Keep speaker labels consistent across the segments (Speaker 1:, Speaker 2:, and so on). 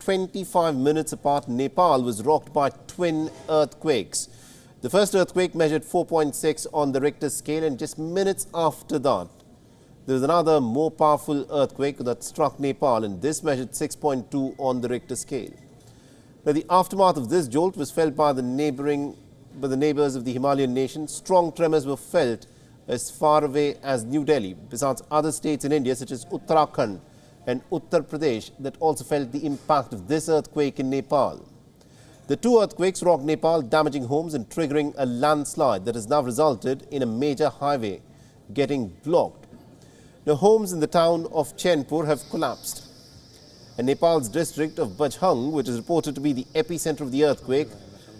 Speaker 1: 25 minutes apart, Nepal was rocked by twin earthquakes. The first earthquake measured 4.6 on the Richter scale, and just minutes after that, there was another more powerful earthquake that struck Nepal, and this measured 6.2 on the Richter scale. Now, the aftermath of this jolt was felt by the neighbors of the Himalayan nation. Strong tremors were felt as far away as New Delhi, besides other states in India such as Uttarakhand and Uttar Pradesh that also felt the impact of this earthquake in Nepal. The two earthquakes rocked Nepal, damaging homes and triggering a landslide that has now resulted in a major highway getting blocked. Now, homes in the town of Chenpur have collapsed. And Nepal's district of Bajhang, which is reported to be the epicenter of the earthquake,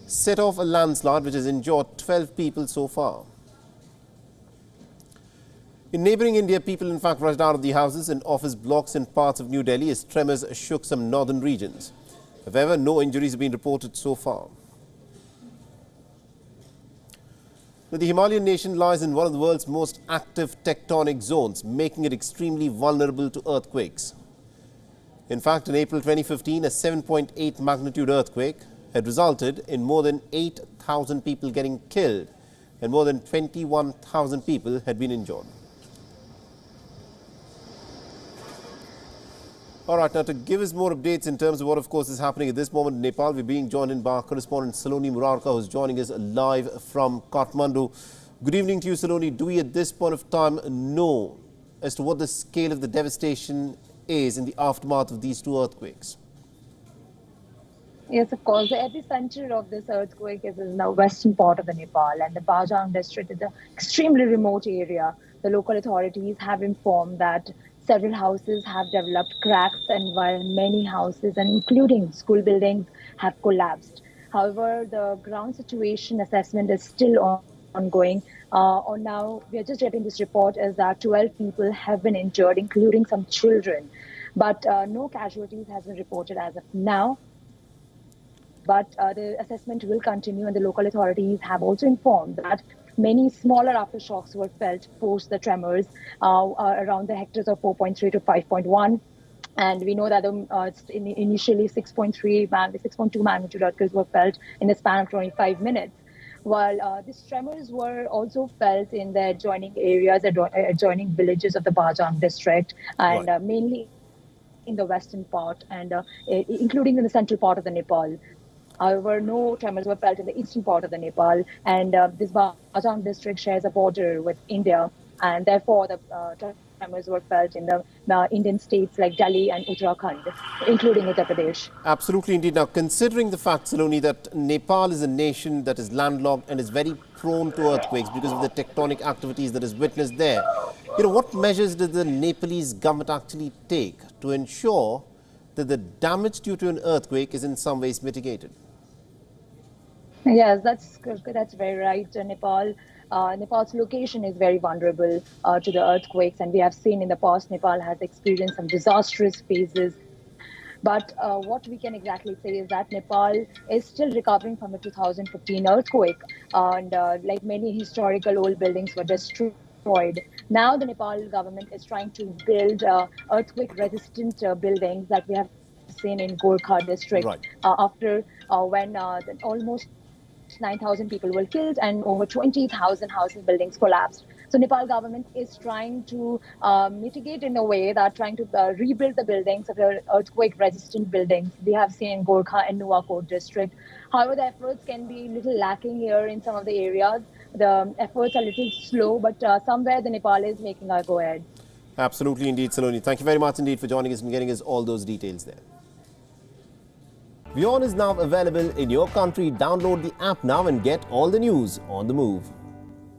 Speaker 1: set off a landslide which has injured 12 people so far. In neighbouring India, people in fact rushed out of the houses and office blocks in parts of New Delhi as tremors shook some northern regions. However, no injuries have been reported so far. Now, the Himalayan nation lies in one of the world's most active tectonic zones, making it extremely vulnerable to earthquakes. In fact, in April 2015, a 7.8 magnitude earthquake had resulted in more than 8,000 people getting killed and more than 21,000 people had been injured. All right, now to give us more updates in terms of what, of course, is happening at this moment in Nepal, we're being joined in by our correspondent Saloni Murarka, who's joining us live from Kathmandu. Good evening to you, Saloni. Do we at this point of time know as to what the scale of the devastation is in the aftermath of these two earthquakes?
Speaker 2: Yes, of course. The epicenter of this earthquake is in the western part of the Nepal, and the Bajhang district is an extremely remote area. The local authorities have informed that several houses have developed cracks, and while many houses, and including school buildings, have collapsed. However, the ground situation assessment is still ongoing. Now, we are just getting this report is that 12 people have been injured, including some children. But no casualties has been reported as of now. But the assessment will continue, and the local authorities have also informed that many smaller aftershocks were felt post the tremors around the hectares of 4.3 to 5.1. And we know that initially 6.2 magnitude earthquakes were felt in the span of 25 minutes. While these tremors were also felt in the adjoining areas, adjoining villages of the Bajhang district, and
Speaker 1: right.
Speaker 2: Mainly in the western part, and including in the central part of the Nepal. However, no tremors were felt in the eastern part of the Nepal, and this Bajhang district shares a border with India, and therefore the tremors were felt in the Indian states like Delhi and Uttarakhand, including Uttar Pradesh.
Speaker 1: Absolutely indeed. Now, considering the fact, Saloni, that Nepal is a nation that is landlocked and is very prone to earthquakes because of the tectonic activities that is witnessed there, what measures did the Nepalese government actually take to ensure that the damage due to an earthquake is in some ways mitigated?
Speaker 2: Yes, that's very right. Nepal's location is very vulnerable to the earthquakes, and we have seen in the past Nepal has experienced some disastrous phases. But what we can exactly say is that Nepal is still recovering from the 2015 earthquake, and like many historical old buildings were destroyed. Now the Nepal government is trying to build earthquake-resistant buildings that we have seen in Gorkha district,
Speaker 1: right.
Speaker 2: After when almost 9,000 people were killed and over 20,000 housing buildings collapsed. So Nepal government is trying to mitigate in a way that trying to rebuild the buildings of the earthquake-resistant buildings we have seen in Gorkha and Nuwakot district. However, the efforts can be a little lacking here in some of the areas. The efforts are a little slow, but somewhere the Nepal is making a go ahead.
Speaker 1: Absolutely indeed, Saloni. Thank you very much indeed for joining us and getting us all those details there. WION is now available in your country. Download the app now and get all the news on the move.